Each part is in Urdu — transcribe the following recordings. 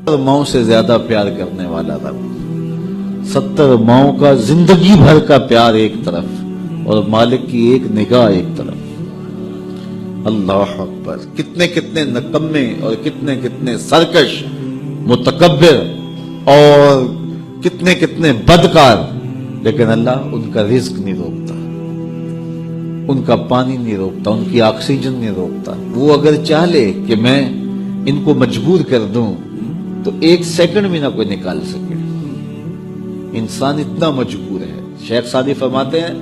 ماؤں سے زیادہ پیار کرنے والا رب، 70 ماؤں کا زندگی بھر کا پیار ایک طرف اور مالک کی ایک نگاہ ایک طرف۔ اللہ اکبر! کتنے کتنے نکمے اور کتنے کتنے سرکش متکبر اور کتنے کتنے بدکار، لیکن اللہ ان کا رزق نہیں روکتا، ان کا پانی نہیں روکتا، ان کی آکسیجن نہیں روکتا۔ وہ اگر چاہے کہ میں ان کو مجبور کر دوں تو 1 سیکنڈ بھی نہ کوئی نکال سکے۔ انسان اتنا مجبور ہے۔ شیخ سعدی فرماتے ہیں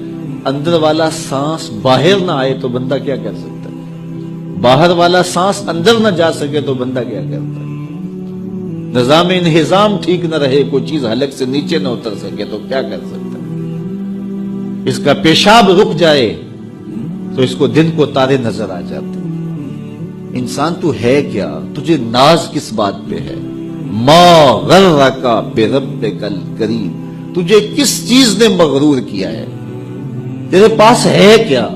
اندر والا سانس باہر نہ آئے تو بندہ کیا کر سکتا ہے، باہر والا سانس اندر نہ جا سکے تو بندہ کیا کرتا ہے، نظام انہضام ٹھیک نہ رہے، کوئی چیز حلق سے نیچے نہ اتر سکے تو کیا کر سکتا ہے، اس کا پیشاب رک جائے تو اس کو دن کو تارے نظر آ جاتے ہیں۔ انسان تو ہے کیا؟ تجھے ناز کس بات پہ ہے؟ ما غرک بربک الکریم، تجھے کس چیز نے مغرور کیا ہے؟ تیرے پاس ہے کیا؟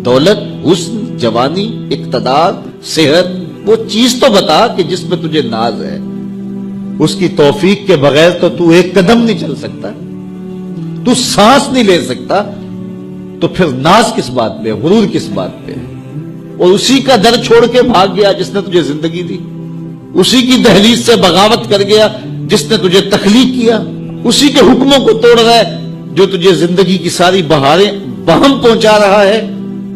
دولت، حسن، جوانی، اقتدار، صحت، وہ چیز تو بتا کہ جس میں تجھے ناز ہے۔ اس کی توفیق کے بغیر تو ایک قدم نہیں چل سکتا، تو سانس نہیں لے سکتا، تو پھر ناز کس بات پہ، غرور کس بات پہ؟ اور اسی کا در چھوڑ کے بھاگ گیا جس نے تجھے زندگی دی، اسی کی دہلیز سے بغاوت کر گیا جس نے تجھے تخلیق کیا، اسی کے حکموں کو توڑ رہا ہے جو تجھے زندگی کی ساری بہاریں بہم پہنچا رہا ہے۔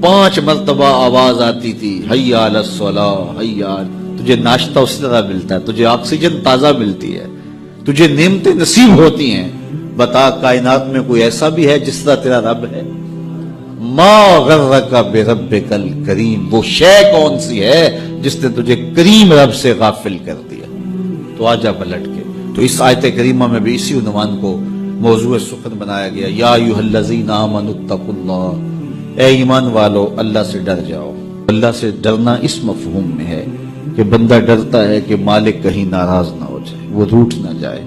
5 مرتبہ آواز آتی تھی حی علی الصلاۃ، حی علی، تجھے ناشتہ اس طرح ملتا ہے، تجھے آکسیجن تازہ ملتی ہے، تجھے نعمتیں نصیب ہوتی ہیں۔ بتا کائنات میں کوئی ایسا بھی ہے جس طرح تیرا رب ہے؟ ما غرک بربک الکریم، وہ شے کون سی ہے جس نے تجھے کریم رب سے غافل کر دیا؟ تو آجا پلٹ کے۔ تو اس آیت کریمہ میں بھی اسی عنوان کو موضوع سخن بنایا گیا، یا ایھا الذین آمنوا اتقوا اللہ، اے ایمان والو اللہ سے ڈر جاؤ۔ اللہ سے ڈرنا اس مفہوم میں ہے کہ بندہ ڈرتا ہے کہ مالک کہیں ناراض نہ ہو جائے، وہ روٹھ نہ جائے،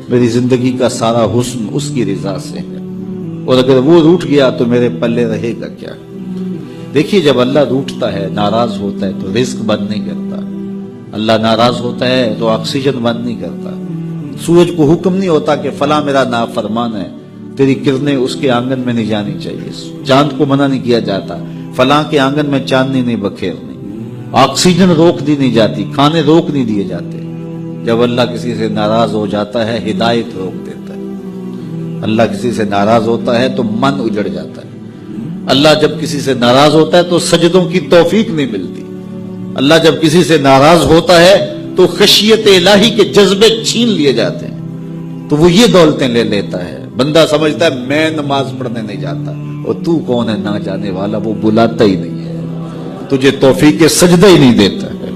میری زندگی کا سارا حسن اس کی رضا سے ہے، اور اگر وہ روٹھ گیا تو میرے پلے رہے گا کیا؟ دیکھیے جب اللہ روٹھتا ہے، ناراض ہوتا ہے تو رزق بند نہیں کرتا، اللہ ناراض ہوتا ہے تو آکسیجن بند نہیں کرتا، سورج کو حکم نہیں ہوتا کہ فلاں میرا نافرمان ہے، تیری کرنیں اس کے آنگن میں نہیں جانی چاہیے، چاند کو منع نہیں کیا جاتا فلاں کے آنگن میں چاندنی نہیں بکھیرنی، آکسیجن روک دی نہیں جاتی، کھانے روک نہیں دیے جاتے۔ جب اللہ کسی سے ناراض ہو جاتا ہے ہدایت روک دیتا ہے، اللہ کسی سے ناراض ہوتا ہے تو من اجڑ جاتا ہے، اللہ جب کسی سے ناراض ہوتا ہے تو سجدوں کی توفیق نہیں ملتی، اللہ جب کسی سے ناراض ہوتا ہے تو خشیت الہی کے جذبے چھین لیے جاتے ہیں، تو وہ یہ دولتیں لے لیتا ہے۔ بندہ سمجھتا ہے میں نماز پڑھنے نہیں جاتا، اور تو کون ہے نہ جانے والا، وہ بلاتا ہی نہیں ہے، تجھے توفیق سجدہ ہی نہیں دیتا ہے،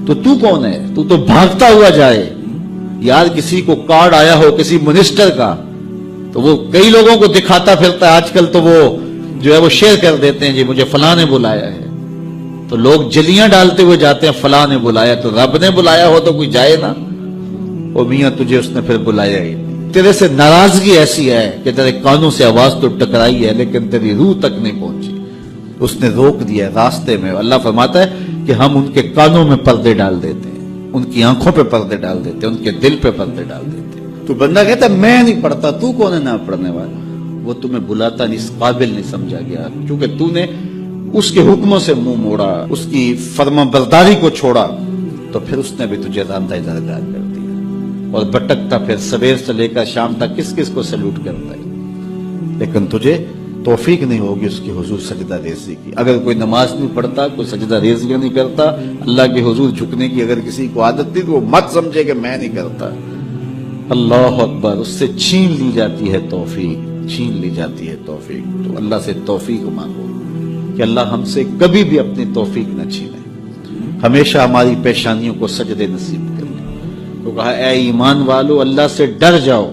تو کون ہے؟ تو بھاگتا ہوا جائے۔ یار کسی کو کارڈ آیا ہو کسی منسٹر کا تو وہ کئی لوگوں کو دکھاتا پھرتا ہے، آج کل تو وہ جو ہے وہ شیئر کر دیتے ہیں، جی مجھے فلاں نے بلایا ہے، تو لوگ جلیاں ڈالتے ہوئے جاتے ہیں فلاں نے بلایا، تو رب نے بلایا ہو تو کوئی جائے نا، او میاں تجھے اس نے پھر بلایا ہی نہیں، تیرے سے ناراضگی ایسی ہے کہ تیرے کانوں سے آواز تو ٹکرائی ہے لیکن تیری روح تک نہیں پہنچی، اس نے روک دیا ہے راستے میں۔ اللہ فرماتا ہے کہ ہم ان کے کانوں میں پردے ڈال دیتے ہیں، ان کی آنکھوں پہ پردے ڈال دیتے ہیں، ان کے دل پہ پردے ڈال دیتے ہیں۔ تو بندہ کہتا ہے میں نہیں پڑھتا، تو کون ہے نہ پڑھنے والا؟ وہ تمہیں بلاتا نہیں، اس قابل نہیں سمجھا گیا، کیونکہ تو نے اس کے حکموں سے منہ موڑا، اس کی فرما برداری کو چھوڑا، تو پھر اس نے بھی تجھے راندہ درگار کر دیا، اور بھٹکتا پھر سویر سے لے کر شام تک کس کس کو سلوٹ کرتا ہے، لیکن تجھے توفیق نہیں ہوگی اس کی حضور سجدہ ریزی کی۔ اگر کوئی نماز نہیں پڑھتا، کوئی سجدہ ریزیاں نہیں کرتا، اللہ کے حضور جھکنے کی اگر کسی کو عادت تھی تو وہ مت سمجھے کہ میں نہیں کرتا۔ اللہ اکبر! اس سے چھین لی جاتی ہے توفیق، چھین لی جاتی ہے توفیق۔ تو اللہ سے توفیق مانگو کہ اللہ ہم سے کبھی بھی اپنی توفیق نہ چھینے، ہمیشہ ہماری پیشانیوں کو سجدے نصیب کر لے۔ تو کہا اے ایمان والو اللہ سے ڈر جاؤ،